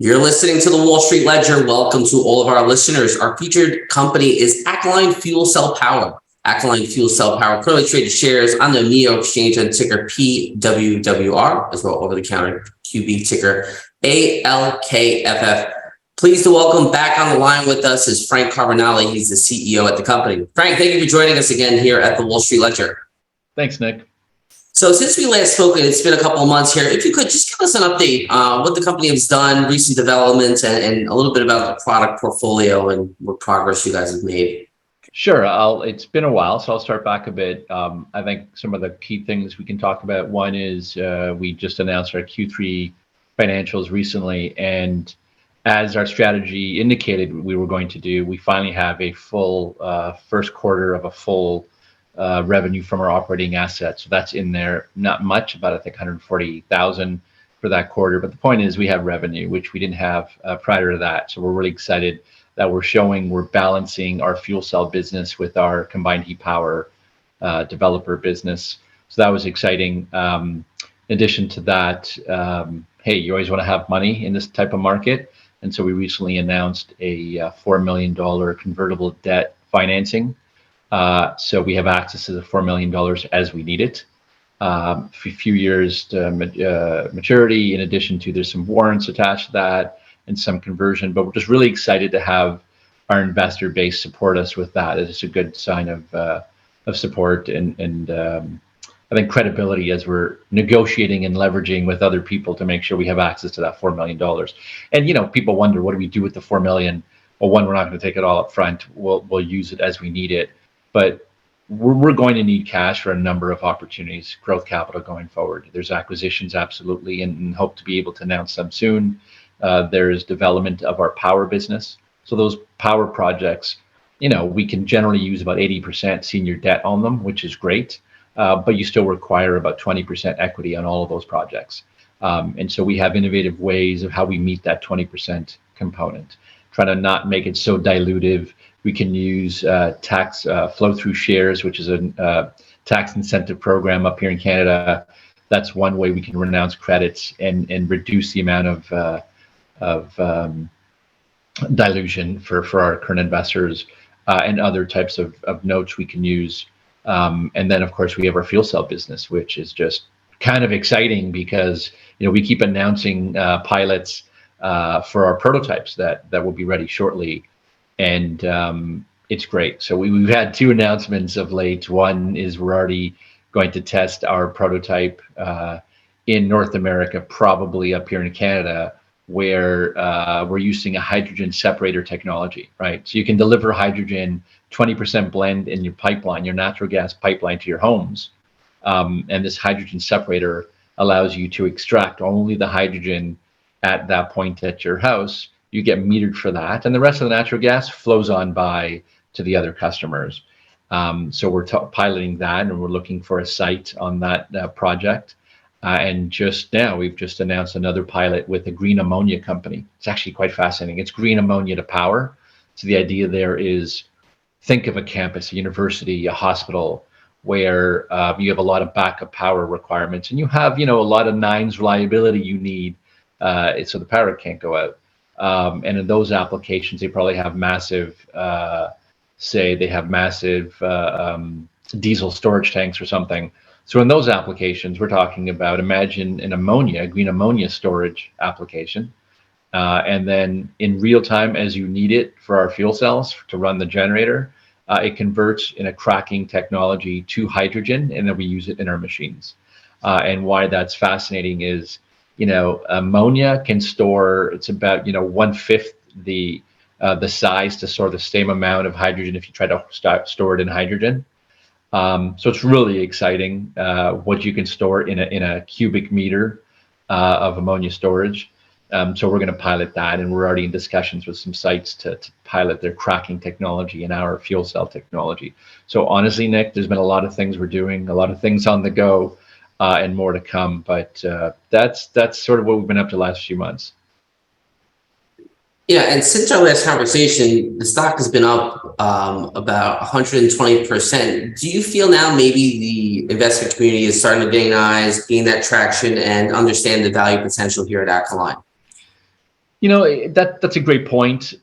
You're listening to the Wall Street Ledger. Welcome to all of our listeners. Our featured company is Alkaline Fuel Cell Power. Alkaline Fuel Cell Power currently traded shares on the NEO exchange on ticker PWWR, as well over-the-counter QB ticker ALKFF. Pleased to welcome back on the line with us is Frank Carbonale. He's the CEO at the company. Frank, thank you for joining us again here at the Wall Street Ledger. Thanks, Nick. So since we last spoke, it's been a couple of months here. If you could just give us an update what the company has done, recent developments, and a little bit about the product portfolio and what progress you guys have made. Sure. It's been a while, so I'll start back a bit. I think some of the key things we can talk about. One is we just announced our Q3 financials recently, and as our strategy indicated we were going to do, we finally have a full first quarter of a full revenue from our operating assets. So that's in there, not much, about I think 140,000 for that quarter. But the point is we have revenue, which we didn't have prior to that. So we're really excited that we're balancing our fuel cell business with our combined heat power developer business. So that was exciting. In addition to that, hey, you always want to have money in this type of market. And so we recently announced a $4 million convertible debt financing. So we have access to the $4 million as we need it. A few years to maturity. In addition to, there's some warrants attached to that and some conversion. But we're just really excited to have our investor base support us with that. It's a good sign of support and I think credibility as we're negotiating and leveraging with other people to make sure we have access to that $4 million. And people wonder, what do we do with the $4 million? Well, one, we're not going to take it all up front. We'll use it as we need it. But we're going to need cash for a number of opportunities, growth capital going forward. There's acquisitions, absolutely, and hope to be able to announce them soon. There's development of our power business. So those power projects, we can generally use about 80% senior debt on them, which is great. But you still require about 20% equity on all of those projects. And so we have innovative ways of how we meet that 20% component, trying to not make it so dilutive. We can use tax flow-through shares, which is a tax incentive program up here in Canada. That's one way we can renounce credits and reduce the amount of dilution for our current investors and other types of notes we can use. And then, of course, we have our fuel cell business, which is just kind of exciting because we keep announcing pilots for our prototypes that will be ready shortly. And it's great. So we've had two announcements of late. One is we're already going to test our prototype in North America, probably up here in Canada, where we're using a hydrogen separator technology, right? So you can deliver hydrogen, 20% blend in your pipeline, your natural gas pipeline to your homes. And this hydrogen separator allows you to extract only the hydrogen at that point at your house. You get metered for that, and the rest of the natural gas flows on by to the other customers. So we're piloting that, and we're looking for a site on that project. And just now, we've just announced another pilot with a green ammonia company. It's actually quite fascinating. It's green ammonia to power. So the idea there is, think of a campus, a university, a hospital, where you have a lot of backup power requirements, and you have, a lot of nines reliability you need, so the power can't go out. And in those applications, they probably have massive, diesel storage tanks or something. So in those applications, we're talking about, imagine an ammonia, green ammonia storage application. And then in real time, as you need it for our fuel cells to run the generator, it converts in a cracking technology to hydrogen, and then we use it in our machines. And why that's fascinating is, ammonia can store, it's about, 1/5 the size to store the same amount of hydrogen if you try to store it in hydrogen. So it's really exciting what you can store in a cubic meter of ammonia storage. So we're going to pilot that, and we're already in discussions with some sites to pilot their cracking technology and our fuel cell technology. So honestly, Nick, there's been a lot of things we're doing, a lot of things on the go. And more to come, but that's sort of what we've been up to the last few months. Yeah, and since our last conversation, the stock has been up about 120%. Do you feel now maybe the investment community is starting to gain eyes, gain that traction, and understand the value potential here at Alkaline? That's a great point.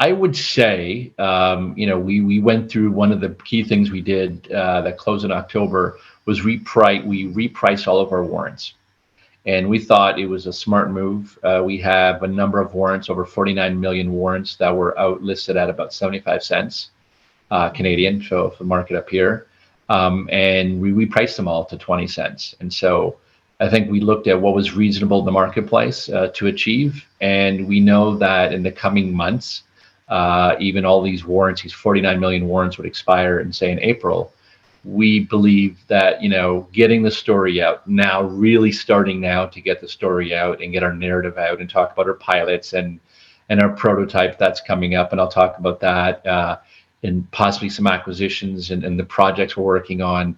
I would say, we went through one of the key things we did that closed in October was we repriced all of our warrants. And we thought it was a smart move. We have a number of warrants, over 49 million warrants that were out listed at about 75 cents Canadian, so the market up here. And we priced them all to 20 cents. And so I think we looked at what was reasonable in the marketplace to achieve. And we know that in the coming months, even all these warrants, these 49 million warrants would expire in, say, in April. We believe that, getting the story out now, really starting now to get the story out and get our narrative out and talk about our pilots and our prototype that's coming up. And I'll talk about that and possibly some acquisitions and the projects we're working on.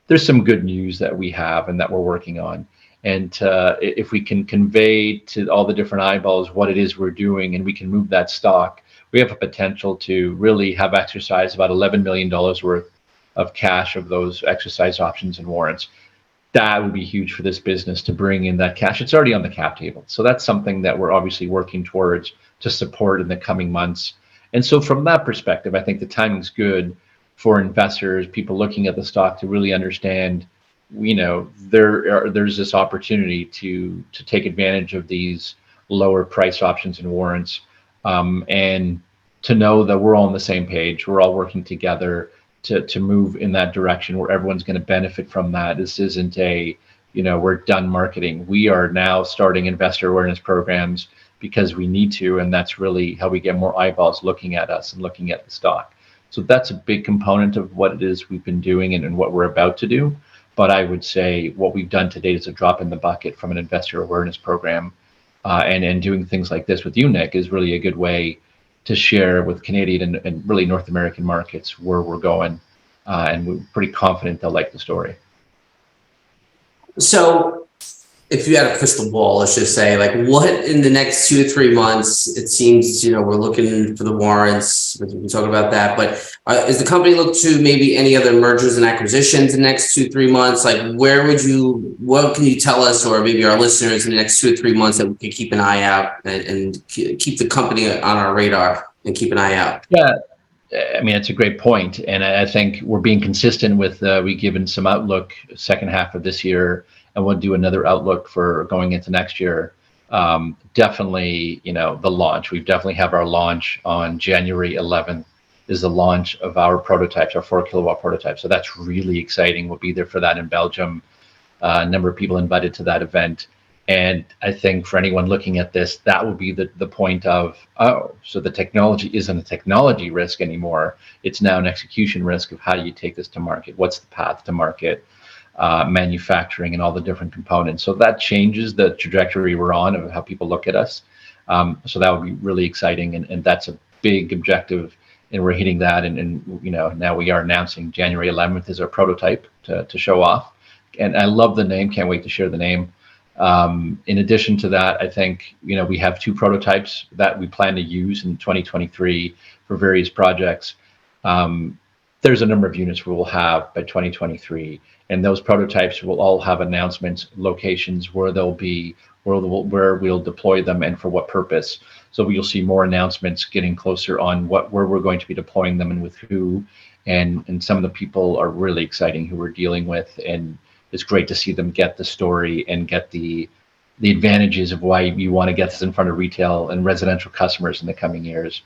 There's some good news that we have and that we're working on. And if we can convey to all the different eyeballs what it is we're doing and we can move that stock, we have a potential to really have exercised about $11 million worth of cash of those exercise options and warrants. That would be huge for this business to bring in that cash. It's already on the cap table. So that's something that we're obviously working towards to support in the coming months. And so from that perspective, I think the timing's good for investors, people looking at the stock to really understand, there's this opportunity to take advantage of these lower price options and warrants, and to know that we're all on the same page. We're all working together to move in that direction where everyone's going to benefit from that. This isn't we're done marketing. We are now starting investor awareness programs because we need to, and that's really how we get more eyeballs looking at us and looking at the stock. So that's a big component of what it is we've been doing and what we're about to do. But I would say what we've done to date is a drop in the bucket from an investor awareness program. And doing things like this with you, Nick, is really a good way to share with Canadian and really North American markets where we're going. And we're pretty confident they'll like the story. So if you had a crystal ball, let's just say, like, what in the next 2 to 3 months, it seems, we're looking for the warrants, we can talk about that, but is the company look to maybe any other mergers and acquisitions in the next 2 to 3 months? Like, what can you tell us, or maybe our listeners, in the next 2 to 3 months that we can keep an eye out and keep the company on our radar and keep an eye out? Yeah. I mean, it's a great point. And I think we're being consistent with, we've given some outlook second half of this year, and we'll do another outlook for going into next year. Definitely, the launch. We definitely have our launch on January 11th is the launch of our prototypes, our 4 kilowatt prototype. So that's really exciting. We'll be there for that in Belgium. A number of people invited to that event. And I think for anyone looking at this, that will be the point of, so the technology isn't a technology risk anymore. It's now an execution risk of how do you take this to market? What's the path to market? Manufacturing and all the different components. So that changes the trajectory we're on of how people look at us. So that would be really exciting. And that's a big objective, and we're hitting that. And now we are announcing January 11th is our prototype to show off. And I love the name. Can't wait to share the name. In addition to that, I think, we have 2 prototypes that we plan to use in 2023 for various projects. There's a number of units we will have by 2023, and those prototypes will all have announcements, locations where they'll be, where we'll deploy them and for what purpose. So you'll see more announcements getting closer on where we're going to be deploying them and with who. And some of the people are really exciting who we're dealing with, and it's great to see them get the story and get the advantages of why you want to get this in front of retail and residential customers in the coming years.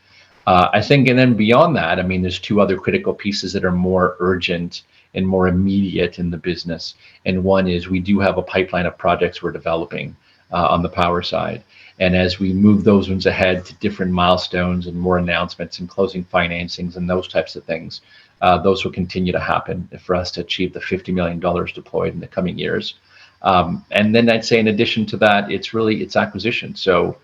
I think, and then beyond that, I mean, there's 2 other critical pieces that are more urgent and more immediate in the business. And one is we do have a pipeline of projects we're developing on the power side. And as we move those ones ahead to different milestones and more announcements and closing financings and those types of things, those will continue to happen for us to achieve the $50 million deployed in the coming years. And then I'd say in addition to that, it's acquisition. So,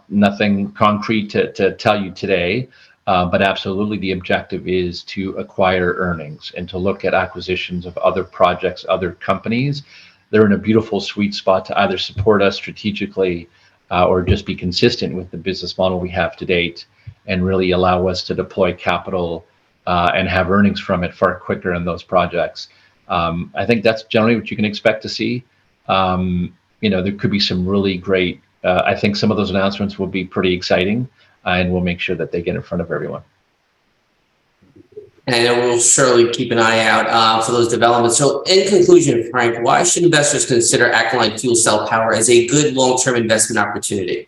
nothing concrete to tell you today, but absolutely the objective is to acquire earnings and to look at acquisitions of other projects, other companies. They're in a beautiful sweet spot to either support us strategically or just be consistent with the business model we have to date and really allow us to deploy capital and have earnings from it far quicker in those projects. I think that's generally what you can expect to see. There could be some really great I think some of those announcements will be pretty exciting, and we'll make sure that they get in front of everyone. And I know we'll surely keep an eye out for those developments. So in conclusion, Frank, why should investors consider Alkaline fuel cell power as a good long-term investment opportunity?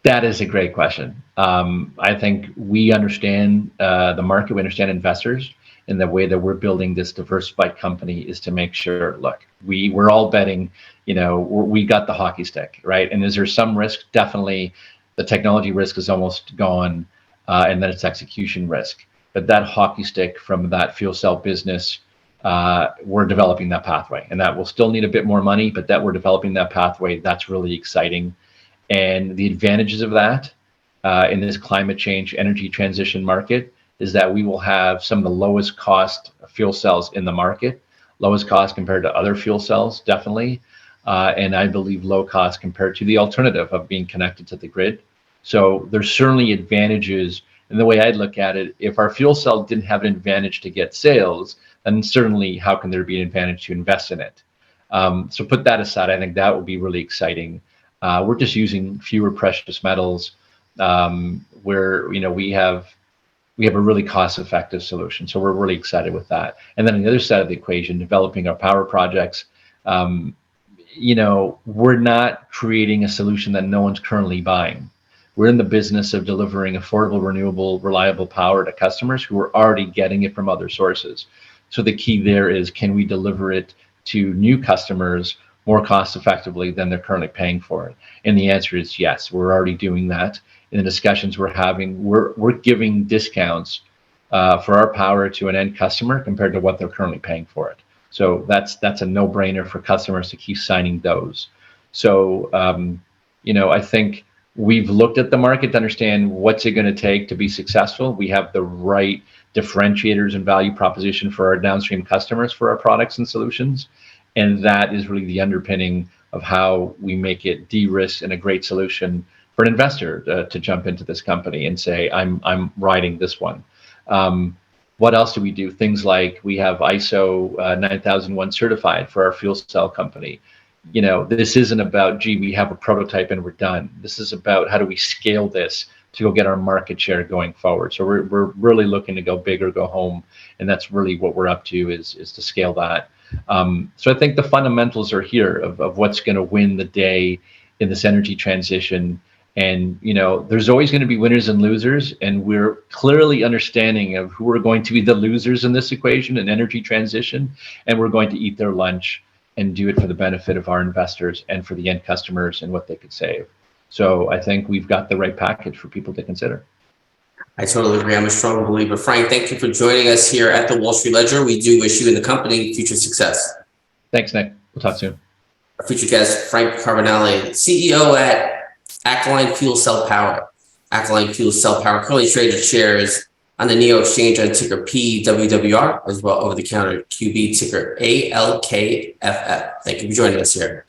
That is a great question. I think we understand the market, we understand investors, and the way that we're building this diversified company is to make sure, look, we're all betting, we got the hockey stick, right? And is there some risk? Definitely. The technology risk is almost gone, and then it's execution risk. But that hockey stick from that fuel cell business, we're developing that pathway, and that will still need a bit more money, but that we're developing that pathway, that's really exciting. And the advantages of that in this climate change energy transition market is that we will have some of the lowest cost fuel cells in the market, lowest cost compared to other fuel cells, definitely. And I believe low cost compared to the alternative of being connected to the grid. So there's certainly advantages. And the way I'd look at it, if our fuel cell didn't have an advantage to get sales, then certainly how can there be an advantage to invest in it? So put that aside, I think that would be really exciting. We're just using fewer precious metals, where we have a really cost-effective solution. So we're really excited with that. And then on the other side of the equation, developing our power projects, we're not creating a solution that no one's currently buying. We're in the business of delivering affordable, renewable, reliable power to customers who are already getting it from other sources. So the key there is, can we deliver it to new customers more cost effectively than they're currently paying for it? And the answer is yes, we're already doing that. In the discussions we're having, we're giving discounts for our power to an end customer compared to what they're currently paying for it. So that's a no-brainer for customers to keep signing those. So I think we've looked at the market to understand what's it going to take to be successful. We have the right differentiators and value proposition for our downstream customers for our products and solutions. And that is really the underpinning of how we make it de-risk and a great solution for an investor to jump into this company and say, I'm riding this one. What else do we do? Things like we have ISO 9001 certified for our fuel cell company. This isn't about, gee, we have a prototype and we're done. This is about how do we scale this to go get our market share going forward. So we're really looking to go big or go home. And that's really what we're up to is to scale that. So I think the fundamentals are here of what's going to win the day in this energy transition. And, there's always going to be winners and losers. And we're clearly understanding of who are going to be the losers in this equation in energy transition. And we're going to eat their lunch and do it for the benefit of our investors and for the end customers and what they could save. So I think we've got the right package for people to consider. I totally agree. I'm a strong believer. Frank, thank you for joining us here at the Wall Street Ledger. We do wish you and the company future success. Thanks, Nick. We'll talk soon. Our featured guest, Frank Carbonelli, CEO at Alkaline Fuel Cell Power. Alkaline Fuel Cell Power currently traded shares on the New York Exchange on ticker PWWR, as well over the counter QB ticker ALKFF. Thank you for joining us here.